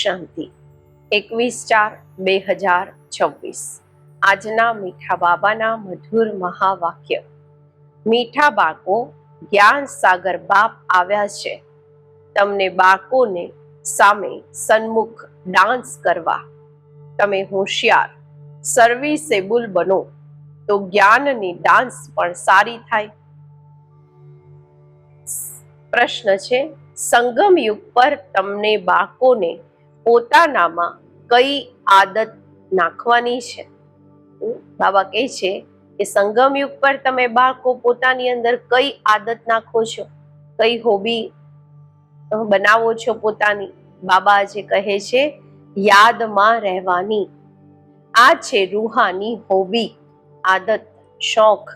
શાંતિ 21/4/2026 આજના મીઠા બાબાના મધુર મહાવાક્ય। મીઠા બાળકો, જ્ઞાન સાગર બાપ આવ્યા છે તમને બાળકોને સામે સન્મુખ ડાન્સ કરવા। તમે હોશિયાર સર્વિસેબલ બનો તો જ્ઞાનની ડાન્સ પણ સારી થાય। પ્રશ્ન છે, સંગમ યુગ પર તમને બાળકોને પોતાનામાં કઈ આદત નાખવાની છે? બાબા કહે છે કે સંગમ યુગ પર તમે બાળકો પોતાની અંદર કઈ આદત નાખો છો, કઈ હોબી બનાવો છો પોતાની? બાબા આજે કહે છે યાદમાં રહેવાની। આ છે રૂહાની હોબી, આદત, શોખ।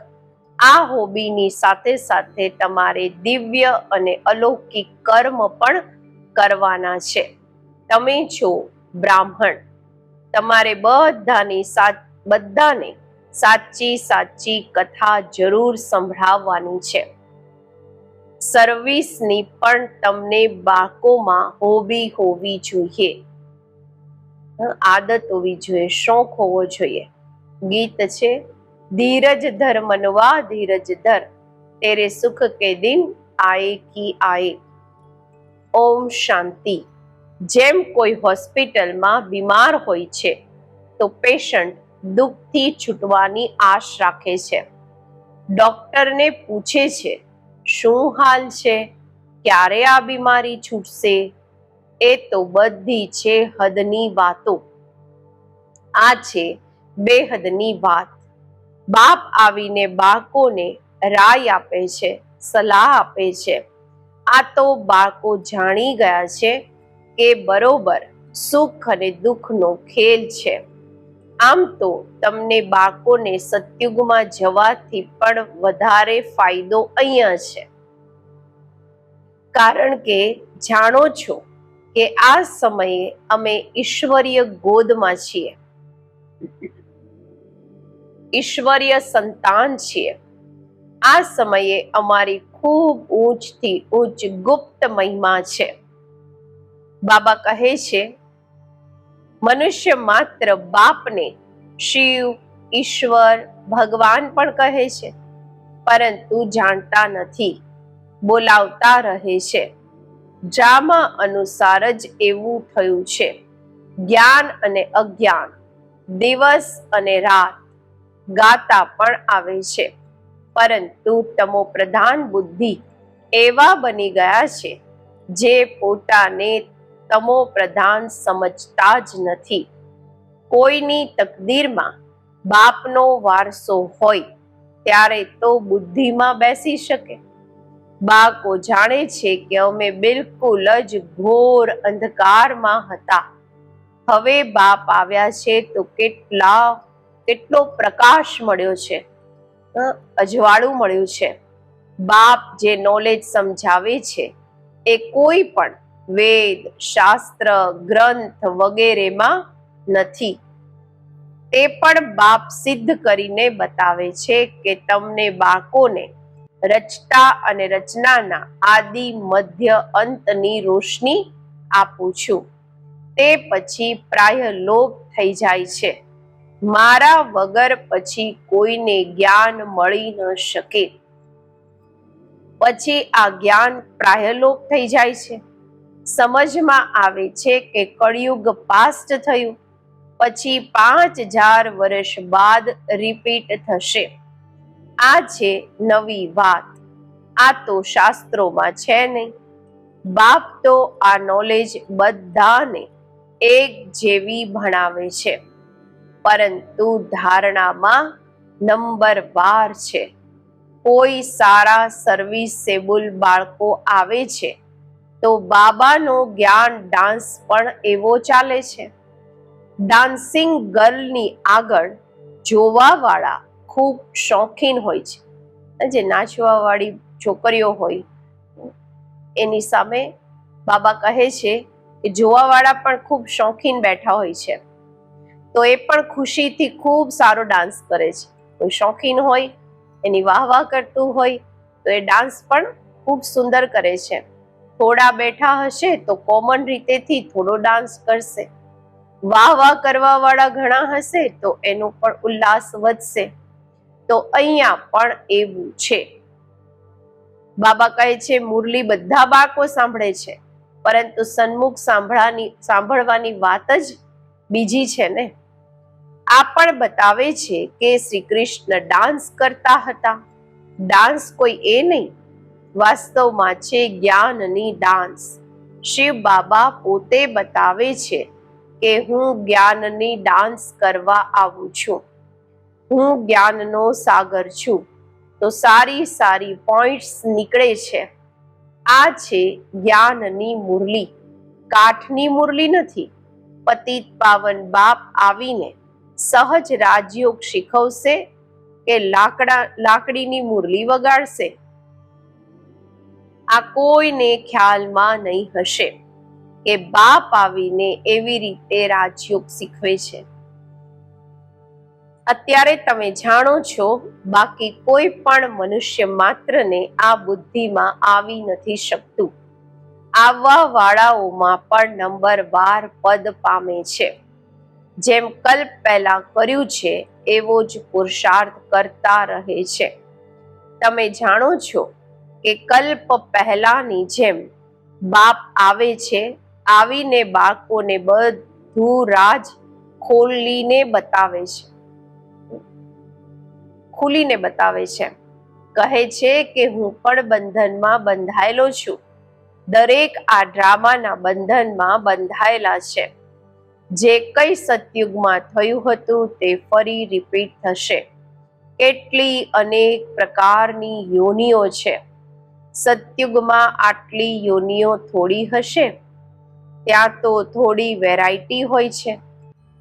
આ હોબીની સાથે સાથે તમારે દિવ્ય અને અલૌકિક કર્મ પણ કરવાના છે। તમે છો બ્રાહ્મણ, તમારે બધાને સાચી સાચી કથા જરૂર સંભળાવવાની છે। સર્વિસની પણ તમને બાળકોમાં હોબી હોવી જોઈએ, આદત હોવી જોઈએ, શોખ હોવો જોઈએ। ગીત છે, ધીરજ ધર મનવા ધીરજ ધર, તેરે સુખ કે દિન આए की आए। ઓમ શાંતિ। જેમ કોઈ હોસ્પિટલમાં બીમાર હોય છે તો પેશન્ટ દુઃખથી છૂટવાની આશ રાખે છે, ડોક્ટરને પૂછે છે શું હાલ છે, ક્યારે આ બીમારી છૂટશે? એ તો બધી છે હદની વાતો। આ છે બેહદની વાત। બાપ આવીને બાળકોને રાય આપે છે, સલાહ આપે છે। આ તો બાળકો જાણી ગયા છે કે બરોબર સુખ અને દુઃખનો ખેલ છે। આમ તો તમને બાળકોને સતયુગમાં જવાથી પણ વધારે ફાયદો અહીંયા છે, કારણ કે જાણો છો કે આ સમયે અમે ઈશ્વરીય ગોદમાં છીએ, ઈશ્વરીય સંતાન છીએ। આ સમયે અમારી ખૂબ ઊંચથી ઊંચ ગુપ્ત મહિમા છે। બાબા કહે છે મનુષ્ય માત્ર બાપને શિવ, ઈશ્વર, ભગવાન પણ કહે છે, પરંતુ જાણતા નથી, બોલાવતા રહે છે। ડ્રામા અનુસાર જ એવું થયું છે। જ્ઞાન અને અજ્ઞાન, દિવસ અને રાત ગાતા પણ આવે છે, પરંતુ તમો પ્રધાન બુદ્ધિ એવા બની ગયા છે જે પોતાને તમો પ્રધાન સમજતા જ નથી। કોઈની તકદીરમાં બાપનો વારસો હોય ત્યારે તો બુદ્ધિમાં બેસી શકે। બાળકો જાણે છે કે અમે બિલકુલ જ ઘોર અંધકારમાં હતા, હવે બાપ આવ્યા છે તો કેટલો પ્રકાશ મળ્યો છે, અજવાળું મળ્યું છે। બાપ જે નોલેજ સમજાવે છે એ કોઈ પણ વેદ, શાસ્ત્ર, ગ્રંથ વગેરેમાં નથી। તે પણ બાપ સિદ્ધ કરીને બતાવે છે કે તમને બાળકોને રચતા અને રચનાના આદિ મધ્ય અંતની રોશની આપું છું। તે પછી પ્રાય લોપ થઈ જાય છે। મારા વગર પછી કોઈને જ્ઞાન મળી ન શકે। પછી આ જ્ઞાન પ્રાયલોપ થઈ જાય છે। સમજમાં આવે છે કે કળિયુગ પાસ્ટ થયું, પછી 5000 વર્ષ બાદ રિપીટ થશે। આ છે નવી વાત, આ તો શાસ્ત્રોમાં છે નહીં। બાપ તો આ નોલેજ બધાને એક જેવી ભણાવે છે, પરંતુ ધારણામાં નંબરવાર છે। કોઈ સારા સર્વિસેબલ બાળકો આવે છે તો બાબાનો જ્ઞાન ડાન્સ પણ એવો ચાલે છે। ડાન્સિંગ ગર્લની આગળ જોવાવાળા ખૂબ શોખીન હોય છે, જે નાચવાવાળી છોકરીઓ હોય એની સામે બાબા કહે છે કે જોવાવાળા પણ ખૂબ શોખીન બેઠા હોય છે, તો એ પણ ખુશીથી ખૂબ સારો ડાન્સ કરે છે। કોઈ શોખીન હોય, એની વાહ વાહ કરતું હોય તો એ ડાન્સ પણ ખૂબ સુંદર કરે છે। થોડા બેઠા હશે તો કોમન રીતેથી થોડો ડાન્સ કરશે. વાહ વાહ કરવા વાળા ઘણા હશે તો એનો પણ ઉલ્લાસ વધશે. તો અહીંયા પણ એવું છે. બાબા કહે છે મુરલી બધા બાળકો સાંભળે છે, પરંતુ સન્મુખ સાંભળવાની વાત જ બીજી છે ને. આ પણ બતાવે છે કે શ્રી કૃષ્ણ ડાન્સ કરતા હતા. ડાન્સ કોઈ એ નહીં, વાસ્તવમાં છે જ્ઞાનની ડાન્સ. શિવ બાબા પોતે બતાવે છે કે હું જ્ઞાનની ડાન્સ કરવા આવું છું. હું જ્ઞાનનો સાગર છું. તો સારી સારી પોઈન્ટ્સ નીકળે છે. આ છે જ્ઞાનની મુરલી, કાઠની મુરલી નથી. પતિત પાવન બાપ આવીને સહજ રાજયોગ શીખવશે કે લાકડીની મુરલી વગાડશે? આ કોઈને ખ્યાલમાં નહીં હશે કે બાપ આવીને એવી રીતે રાજયોગ શીખવે છે. અત્યારે તમે જાણો છો, બાકી કોઈ પણ મનુષ્ય માત્રને આ બુદ્ધિમાં આવી નથી શકતું. આવવા વાળાઓમાં પણ નંબરવાર પદ પામે છે. જેમ કલ્પ પહેલા કર્યું છે એવો જ પુરુષાર્થ કરતા રહે છે. તમે જાણો છો કે કલ્પ પહેલાની જેમ બાપ આવે છે, આવીને બાળકોને બધું રાજ ખોલીને બતાવે છે, ખુલીને બતાવે છે. કહે છે કે હું પણ બંધનમાં બંધાયેલો છું. દરેક આ ડ્રામાના બંધનમાં બંધાયેલા છે. જે કઈ સતયુગમાં થયું હતું તે ફરી રિપીટ થશે. કેટલી અનેક પ્રકારની યોનિઓ છે. સતયુગમાં આટલી યોનિઓ થોડી હશે? ત્યાં તો થોડી વેરાયટી હોય છે.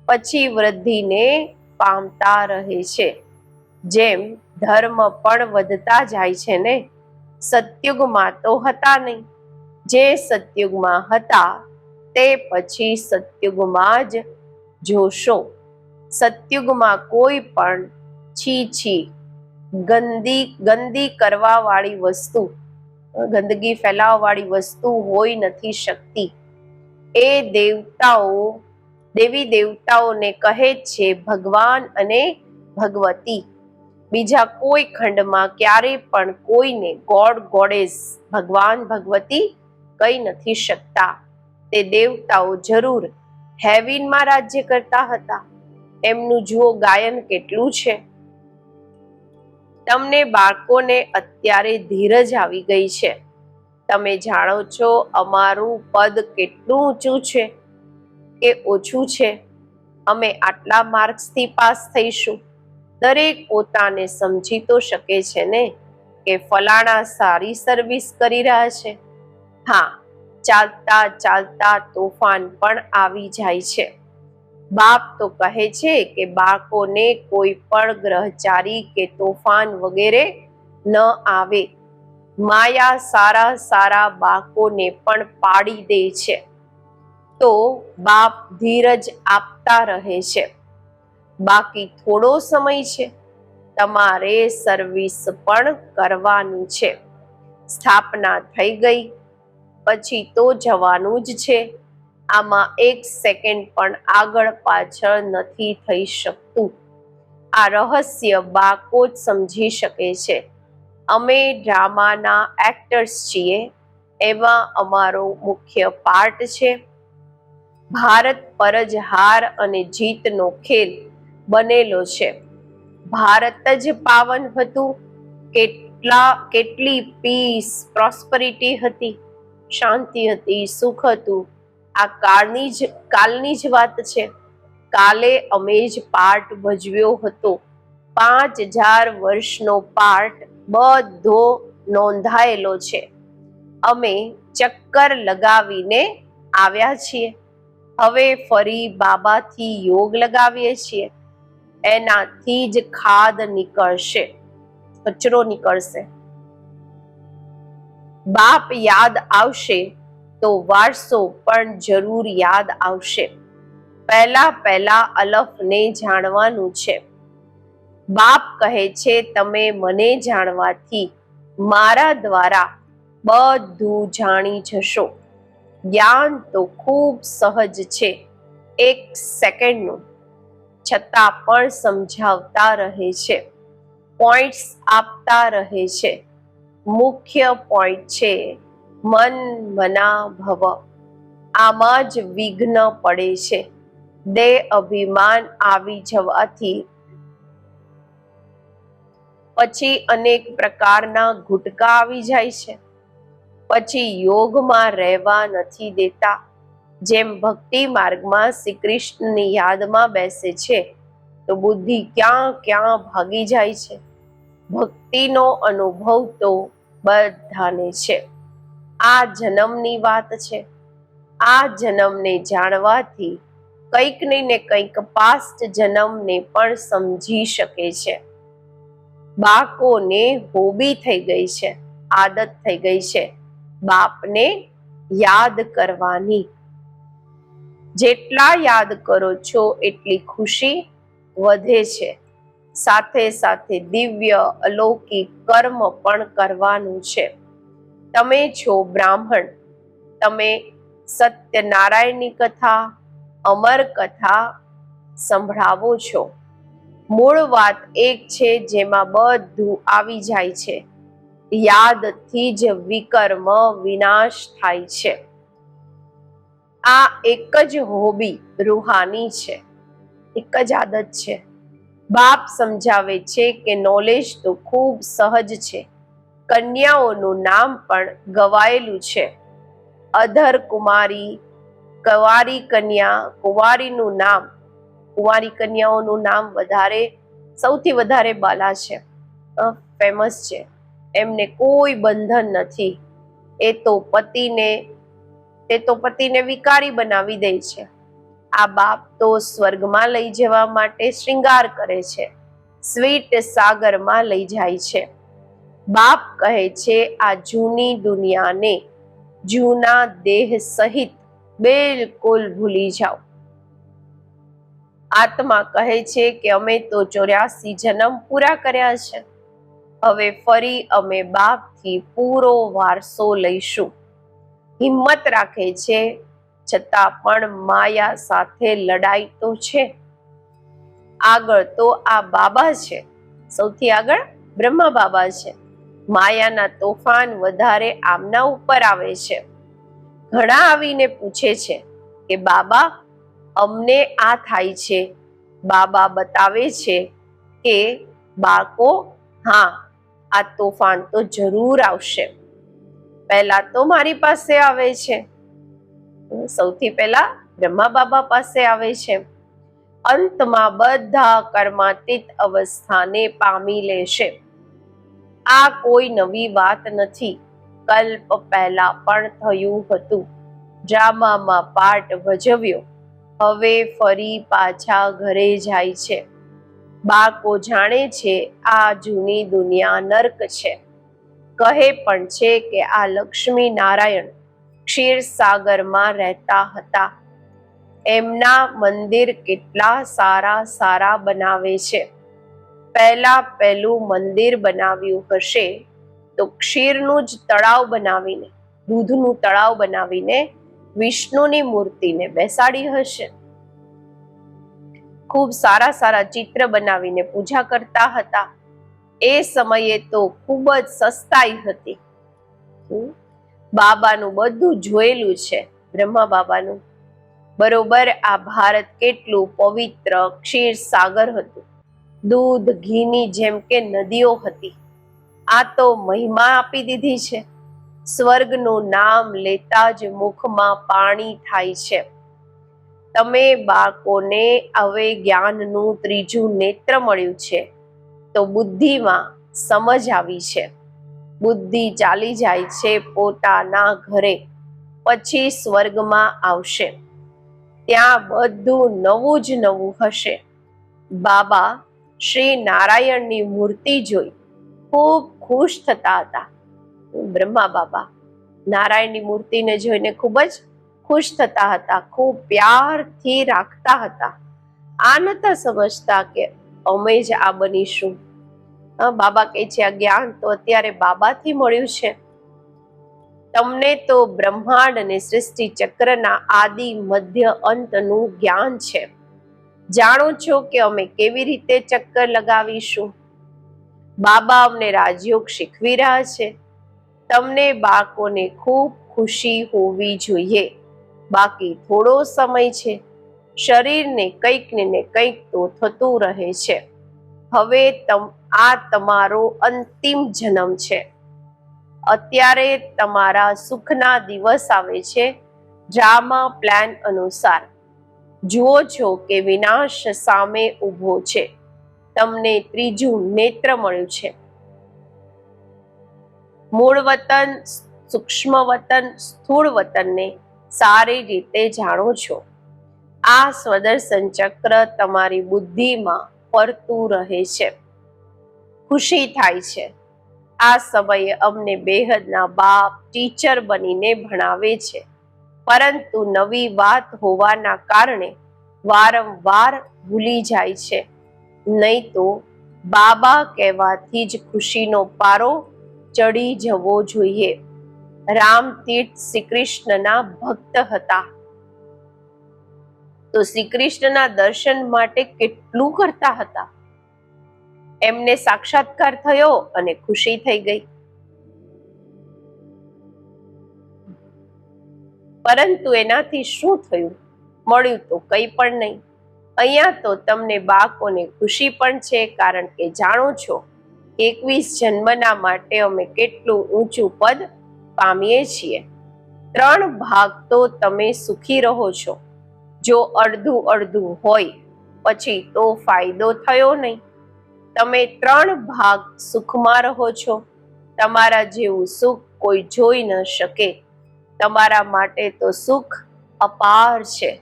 પછી વૃદ્ધિને પામતા રહે છે. જેમ ધર્મ પણ વધતા જાય છે ને. સતયુગમાં તો હતા નહીં. જે સતયુગમાં હતા તે પછી સતયુગમાં જ જોશો. સતયુગમાં કોઈ પણ છી ગંદી કરવા વાળી વસ્તુ, ગંદગી ફેલાવવા વાળી વસ્તુ હોઈ નથી શકતી. એ દેવી દેવતાઓને કહે છે ભગવાન અને ભગવતી. બીજા કોઈ ખંડમાં ક્યારે પણ કોઈને ગોડ ગોડેસ, ભગવાન ભગવતી કહી નથી શકતા. તે દેવતાઓ જરૂર હેવિનમાં રાજ્ય કરતા હતા. એમનું જુઓ ગાયન કેટલું છે. તમને બાળકોને અત્યારે ધીરજ આવી ગઈ છે. તમે જાણો છો અમારું પદ કેટલું ઊંચું છે કે ઓછું છે. અમે આટલા માર્ક્સથી પાસ થઈશું. દરેક પોતાને સમજી તો શકે છે ને કે ફલાણા સારી સર્વિસ કરી રહ્યા છે. હા, ચાલતા ચાલતા તોફાન પણ આવી જાય છે. બાપ તો કહે છે કે બાળકોને કોઈ પણ ગ્રહચારી કે તોફાન વગેરે ન આવે. માયા સારા સારા બાળકોને પણ પાડી દે છે. તો બાપ ધીરજ આપતા રહે છે. બાકી થોડો સમય છે. તમારે સર્વિસ પણ કરવાની છે. સ્થાપના થઈ ગઈ પછી તો જવાનું જ છે. આમાં એક સેકન્ડ પણ આગળ પાછળ નથી થઈ શકતું. આ રહસ્ય બાળકો જ સમજી શકે છે. અમે ડ્રામાના એક્ટર્સ છીએ. એમાં અમારો મુખ્ય પાર્ટ છે. ભારત પર જ હાર અને જીતનો ખેલ બનેલો છે. ભારત જ પાવન હતું. કેટલી પીસ, પ્રોસ્પરિટી હતી, શાંતિ હતી, સુખ હતું. આ કાલની જ વાત છે. કાલે અમે જ પાર્ટ ભજવ્યો હતો. 5000 વર્ષનો પાર્ટ બધો નોંધાયેલો છે. અમે ચક્કર લગાવીને આવ્યા છીએ. હવે ફરી બાબાથી યોગ લગાવીએ છીએ. એનાથી જ ખાદ નીકળશે, કચરો નીકળશે. બાપ યાદ આવશે તો વારસો પણ જરૂર યાદ આવશે. પહેલા અલફને જાણવાનું છે. બાપ કહે છે તમે મને જાણવાથી, મારા દ્વારા બધું જાણી જશો. જ્ઞાન તો ખૂબ સહજ છે, 1 સેકન્ડનું, છતાં પણ સમજાવતા રહે છે, પોઈન્ટ્સ આપતા રહે છે. મુખ્ય પોઈન્ટ છે મન મના ભવ. આમાં જ વિઘ્ન પડે છે. દેહ અભિમાન આવી જવાથી પછી અનેક પ્રકારના ઘૂંટકા આવી જાય છે. પછી યોગમાં રહેવા નથી દેતા. જેમ ભક્તિ માર્ગમાં શ્રી કૃષ્ણની યાદમાં બેસે છે તો બુદ્ધિ ક્યાં ક્યાં ભાગી જાય છે. ભક્તિનો અનુભવ તો બધાને છે. આ જન્મની વાત છે. આ જન્મને જાણવાથી કંઈક ને કંઈક પાસ્ટ જન્મને પણ સમજી શકે છે. બાળકોને હોબી થઈ ગઈ છે, આદત થઈ ગઈ છે બાપને યાદ કરવાની. જેટલા યાદ કરો છો એટલી ખુશી વધે છે. સાથે સાથે દિવ્ય અલૌકિક કર્મ પણ કરવાનું છે. તમે છો બ્રાહ્મણ, તમે સત્યનારાયણની કથા, અમર કથા સંભળાવો છો. મૂળ વાત એક છે જેમાં બધું આવી જાય છે. યાદથી જ વિકર્મ વિનાશ થાય છે. આ એક જ હોબી રૂહાની છે, એક જ આદત છે. બાપ સમજાવે છે કે નોલેજ તો ખૂબ સહજ છે. કન્યાઓનું નામ પણ ગવાયેલું છે. અધર કુમારી, કવારી કન્યા, કુંવારીનું નામ, કુંવારી કન્યાઓનું નામ સૌથી વધારે બાલા છે, ફેમસ છે. એમને કોઈ બંધન નથી. તે તો પતિને વિકારી બનાવી દે છે. આ બાપ તો સ્વર્ગમાં લઈ જવા માટે શ્રૃંગાર કરે છે, સ્વીટ સાગરમાં લઈ જાય છે. બાપ કહે છે આ જૂની દુનિયાને, જૂના દેહ સહિત બિલકુલ ભૂલી જાઓ. આત્મા કહે છે કે અમે તો 84 જન્મ પૂરા કર્યા છે, હવે ફરી અમે બાપથી પૂરો વારસો લઈશું. હિંમત રાખે છે, છતાં પણ માયા સાથે લડાઈ તો છે. આગળ તો આ બાબા છે, સૌથી આગળ બ્રહ્મા બાબા છે. માયાના તોફાન વધારે આમના ઉપર આવે છે. ઘણા આવીને પૂછે છે કે બાબા અમને આ થાય છે. બાબા બતાવે છે કે બાળકો, હા, આ તોફાન તો જરૂર આવશે. પહેલા તો મારી પાસે આવે છે, સૌથી પહેલા બ્રહ્મા બાબા પાસે આવે છે. અંતમાં બધા કર્માતીત અવસ્થાને પામી લેશે. આ કોઈ નવી વાત નથી. કલ્પ પહેલા પણ થયું હતું. ડ્રામામાં પાર્ટ ભજવ્યો, હવે ફરી પાછા ઘરે જાય છે. બાળકો જાણે છે આ જૂની દુનિયા નર્ક છે. કહે પણ છે કે આ લક્ષ્મી નારાયણ ક્ષીરસાગરમાં રહેતા હતા. એમના મંદિર કેટલા સારા સારા બનાવે છે. પહેલું મંદિર બનાવ્યું હશે તો ક્ષીરનું જ તળાવ બનાવીને, દૂધનું તળાવ બનાવીને વિષ્ણુની મૂર્તિને બેસાડી હશે. ખૂબ સારા સારા ચિત્ર બનાવીને પૂજા કરતા હતા. એ સમયે તો ખૂબ જ સસ્તાઈ હતી. બાબાનું બધું જોયેલું છે, બ્રહ્મા બાબાનું. બરોબર આ ભારત કેટલું પવિત્ર ક્ષીર સાગર હતું. દૂધ ઘીની જેમ કે નદીઓ હતી. આ તો મહિમા આપી દીધી છે. સ્વર્ગનું નામ લેતા જ મુખમાં પાણી થાય છે. તમે બાળકોને હવે જ્ઞાનનું ત્રીજું નેત્ર મળ્યું છે તો બુદ્ધિમાં સમજ આવી છે. બુદ્ધિ ચાલી જાય છે પોતાના ઘરે, પછી સ્વર્ગમાં આવશે. ત્યાં બધું નવું જ નવું હશે. બાબા શ્રી નારાયણની મૂર્તિ જોઈ ખૂબ ખુશ થતા હતા. બ્રહ્મા બાબા નારાયણની મૂર્તિને જોઈને ખૂબ જ ખુશ થતા હતા, ખૂબ પ્યારથી રાખતા હતા. આ નતા સમજતા કે અમે જ આ બનીશું. બાબા કહે છે આ જ્ઞાન તો અત્યારે બાબાથી મળ્યું છે. તમને તો બ્રહ્માંડ અને સૃષ્ટિ ચક્રના આદિ મધ્ય અંતનું જ્ઞાન છે. જાણો છો કે અમે કેવી રીતે ચક્કર લગાવીશું. બાબા અમને રાજયોગ શીખવી રહ્યા છે. તમને બાળકોને ખૂબ ખુશી હોવી જોઈએ. બાકી થોડો સમય છે. શરીરને કંઈક ને કંઈક તો થતું રહે છે. હવે આ તમારો અંતિમ જન્મ છે. અત્યારે તમારા સુખના દિવસ આવે છે. ડ્રામા પ્લાન અનુસાર જુઓ છો કે વિનાશ સામે ઊભો છે. તમને ત્રીજું નેત્ર મળ્યું છે. મૂળ વતન, સૂક્ષ્મ વતન, સ્થૂળ વતનને સારી રીતે જાણો છો. આ સ્વદર્શન ચક્ર તમારી બુદ્ધિમાં ફરતું રહે છે. ખુશી થાય છે. આ સમયે અમને બેહદના બાપ ટીચર બનીને ભણાવે છે, પરંતુ નવી વાત હોવાના કારણે વારંવાર ભૂલી જાય છે. નહીં તો બાબા કહેવાથી જ ખુશીનો પારો ચડી જવો જોઈએ. રામતીર્થ શ્રી કૃષ્ણના ભક્ત હતા, તો શ્રી કૃષ્ણના દર્શન માટે કેટલું કરતા હતા. એમને સાક્ષાત્કાર થયો અને ખુશી થઈ ગઈ. પરંતુ એનાથી શું થયું? મળ્યું તો કંઈ પણ નહીં. અહીંયા તો તમને બાળકોને ખુશી પણ છે, કારણ કે જાણો છો 21 જન્મના માટે અમે કેટલું ઊંચું પદ પામીએ છીએ. 3 ભાગ તો તમે સુખી રહો છો. જો અડધું અડધું હોય પછી તો ફાયદો થયો નહીં. તમે 3 ભાગ સુખમાં રહો છો. તમારા જેવું સુખ કોઈ જોઈ ન શકે. તમારા માટે તો સુખ અપાર છે.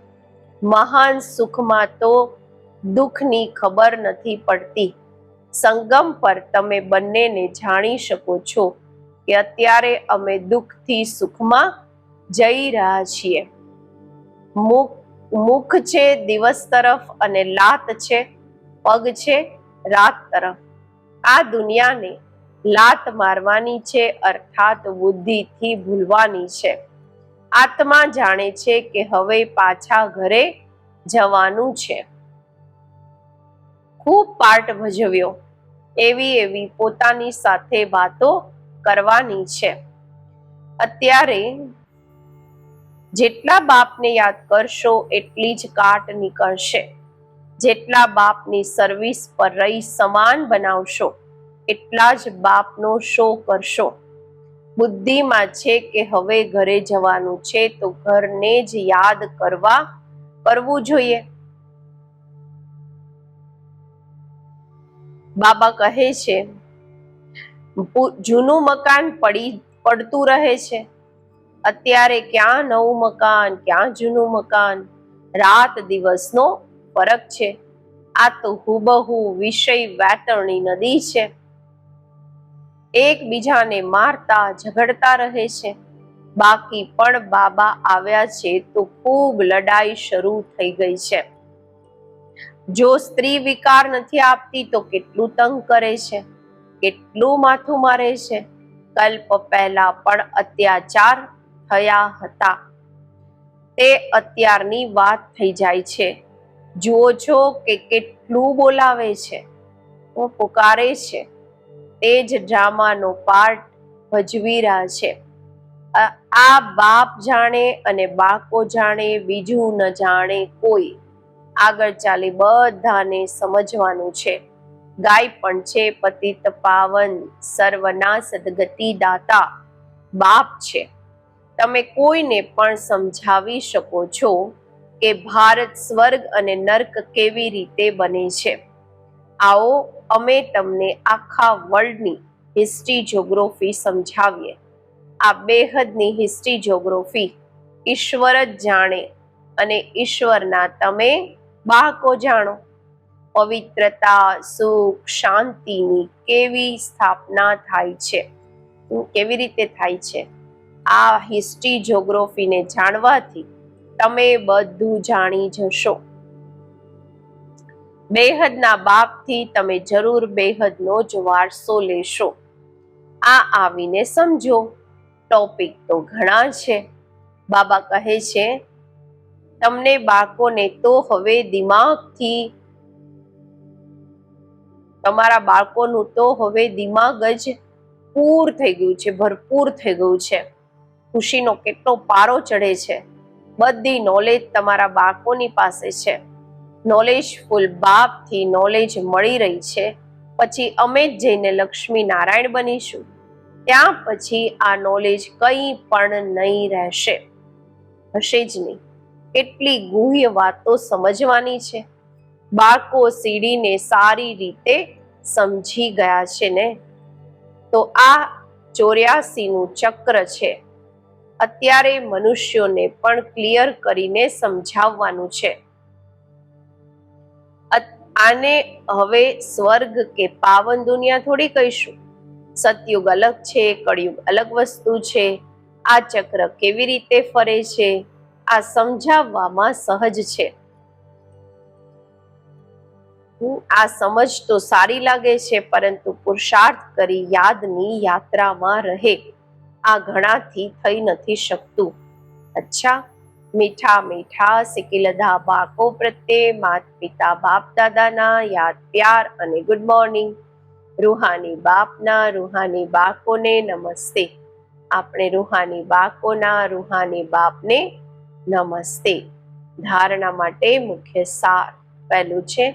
મહાન સુખમાં તો દુઃખની ખબર નથી પડતી. સંગમ પર તમે બંનેને જાણી શકો છો કે અત્યારે અમે દુઃખથી સુખમાં જઈ રહ્યા છીએ. મુખ છે દિવસ તરફ અને લાત છે, પગ છે રાત તરફ. આ દુનિયાને લાત મારવાની છે, અર્થાત બુદ્ધિથી ભૂલવાની છે. આત્મા જાણે છે કે હવે પાછા ઘરે જવાનું છે. ખૂબ પાઠ ભજવ્યો, એવી પોતાની સાથે વાતો કરવાની છે. અત્યારે જેટલા બાપને યાદ કરશો એટલી જ કાટ નીકળશે. જેટલા બાપની સર્વિસ પર રહી સમાન બનાવશો એટલા જ બાપનો શો કરશો. બુદ્ધિમાં છે કે હવે ઘરે જવાનું છે, તો ઘરને જ યાદ કરવું જોઈએ. બાબા કહે છે જૂનું મકાન પડતું રહે છે. અત્યારે ક્યાં નવું મકાન, ક્યાં જૂનું મકાન, રાત દિવસનો ફરક છે. આ તો હુબહુ વિષય વૈતરણી નદી છે. એકબીજાને મારતા ઝઘડતા રહે છે. બાકી પણ બાબા આવ્યા છે તો ખૂબ લડાઈ શરૂ થઈ ગઈ છે. જો સ્ત્રી વિકાર નથી આપતી તો કેટલું તંગ કરે છે, કેટલું માથું મારે છે. કલ્પ પહેલા પણ અત્યાચાર થયા હતા. તે અત્યારની વાત થઈ જાય છે. જુઓ છો કે કેટલું બોલાવે છે, પુકારે છે. તે જ ડ્રામાનો પાર્ટ ભજવી રહ્યા છે. આ બાપ જાણે અને બાકો જાણે, બીજું ન જાણે કોઈ. આગળ ચાલી બધાને સમજવાનું છે. ગાય પણ છે પતિત પાવન, સર્વના સદગતિ દાતા બાપ છે. તમે કોઈને પણ સમજાવી શકો છો કે ભારત સ્વર્ગ અને નર્ક કેવી રીતે બને છે. આવો અમે તમને આખા વર્લ્ડની હિસ્ટ્રી જ્યોગ્રાફી સમજાવીએ. આ બેહદની હિસ્ટ્રી જ્યોગ્રાફી ઈશ્વર જ જાણે અને ઈશ્વરના તમે બાળકો જાણો. પવિત્રતા, સુખ, શાંતિની કેવી સ્થાપના થાય છે, કેવી રીતે થાય છે. આ હિસ્ટ્રી જ્યોગ્રાફીને જાણવાથી તમે બધું જાણી જશો. બેહદના બાપથી તમે જરૂર બેહદનો જ વારસો લેશો. આ આવીને સમજો. ટોપિક તો ઘણા છે. બાબા કહે છે, તમને બાળકોને તો હવે દિમાગથી, તમારા બાળકોનું તો હવે દિમાગ જ પૂર થઈ ગયું છે, ભરપૂર થઈ ગયું છે. ખુશીનો કેટલો પારો ચડે છે. બધી નોલેજ તમારા બાળકોની પાસે છે. નોલેજફુલ બાપથી નોલેજ મળી રહી છે. પછી અમે જ જઈને લક્ષ્મી નારાયણ બનીશું. ત્યાં પછી આ નોલેજ કંઈ પણ નહીં રહેશે, હશે જ નહીં. કેટલી ગુહ્ય વાતો સમજવાની છે. બાળકો સીડીને સારી રીતે સમજી ગયા છે ને. તો આ 84નું ચક્ર છે. અત્યારે મનુષ્યોને પણ ક્લિયર કરીને સમજાવવાનું છે. આને હવે સ્વર્ગ કે પાવન દુનિયા થોડી કહીશું. સતયુગ અલગ છે, કળિયુગ અલગ વસ્તુ છે. આ ચક્ર કેવી રીતે ફરે છે, આ સમજાવવામાં સહજ છે. આ સમજ તો સારી લાગે છે, પરંતુ પુરુષાર્થ કરી યાદની યાત્રામાં રહે, આ ઘણાથી થઈ નથી શકતું. અચ્છા, મીઠા મીઠા સિકિલધા બાળકો પ્રત્યે માતા પિતા બાપ દાદાના યાદ, પ્યાર અને ગુડ મોર્નિંગ. રૂહાની બાપના રૂહાની બાળકોને નમસ્તે. આપણે રૂહાની બાળકોના રૂહાની બાપને નમસ્તે. ધારણા માટે મુખ્ય સાર. પહેલું છે,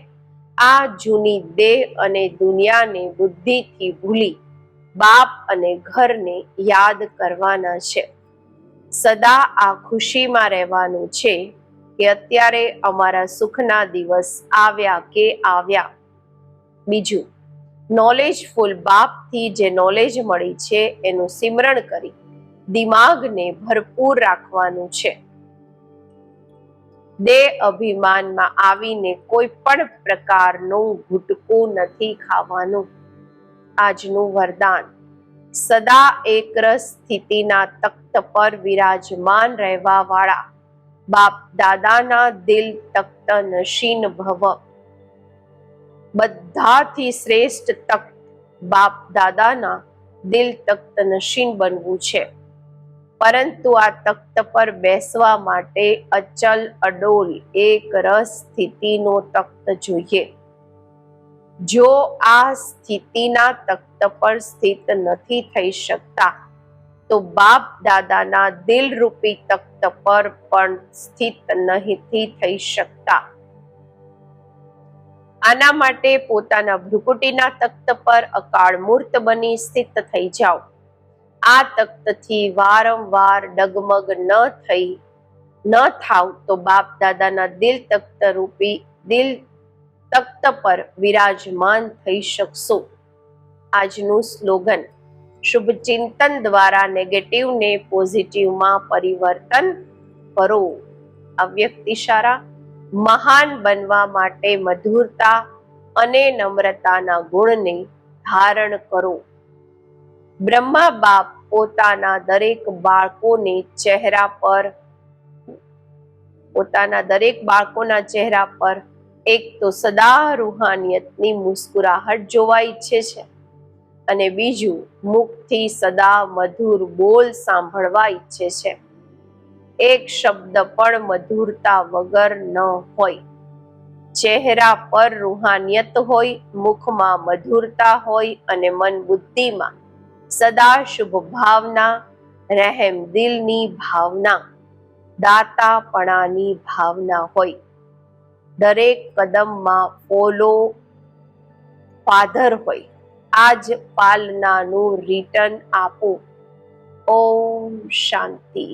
આ જૂની દેહ અને દુનિયાને બુદ્ધિથી ભૂલી બાપ અને ઘરને યાદ કરવાના છે. સદા આ ખુશીમાં રહેવાનું છે કે અત્યારે અમારા સુખના દિવસ આવ્યા કે આવ્યા. બીજું, નોલેજફુલ બાપથી જે નોલેજ મળી છે એનું સિમરણ કરી દિમાગને ભરપૂર રાખવાનું છે. દેહ અભિમાનમાં આવીને કોઈ પણ પ્રકારનું ઘૂંટકું નથી ખાવાનું. આજનું વરદાન. સદા એકરસ સ્થિતિના તખ્ત પર વિરાજમાન રહેવા વાળા બાપ દાદાના દિલ તખ્ત નશીન ભવ. બધાથી શ્રેષ્ઠ તખ્ત બાપ દાદાના દિલ તખ્ત નશીન બનવું છે. પરંતુ આ તખ્ત પર બેસવા માટે અચલ અડોલ એક રસ સ્થિતિનો તખ્ત જોઈએ. જો આ સ્થિતિના તખ્ત પર સ્થિત નથી થઈ શકતા તો બાપ દાદાના દિલ રૂપી તખ્ત પર પણ સ્થિત નથી થઈ શકતા. આના માટે પોતાના ભ્રુકુટીના તખ્ત પર અકાળ મૂર્ત બની સ્થિત થઈ જાઓ. આ તખ્તથી વારંવાર ડગમગ ન થાવ તો બાપ દાદાના દિલ તખ્ત રૂપી દિલ તખ્ત પર વિરાજમાન થઈ શકશો. આજનું સ્લોગન. શુભ ચિંતન દ્વારા નેગેટિવને પોઝિટિવમાં પરિવર્તન કરો. અવ્યક્ત ઇશારા. મહાન બનવા માટે મધુરતા અને નમ્રતાના ગુણને ધારણ કરો. બ્રહ્મા બાપ પોતાના દરેક બાળકોના ચહેરા પર એક તો સદા રૂહાનિયતની મુસ્કુરાહટ જોવા ઈચ્છે છે અને બીજું મુખથી સદા મધુર બોલ સાંભળવા ઈચ્છે છે. એક શબ્દ પણ મધુરતા વગર ન હોય. ચહેરા પર રૂહાનિયત હોય, મુખમાં મધુરતા હોય અને મન બુદ્ધિમાં સદા શુભ ભાવના, રહેમ દિલની ભાવના, દાતાપણાની ભાવના હોય. દરેક કદમમાં ફોલો ફાધર હોય. આજ પાલનાનું રિટર્ન આપો. ઓમ શાંતિ.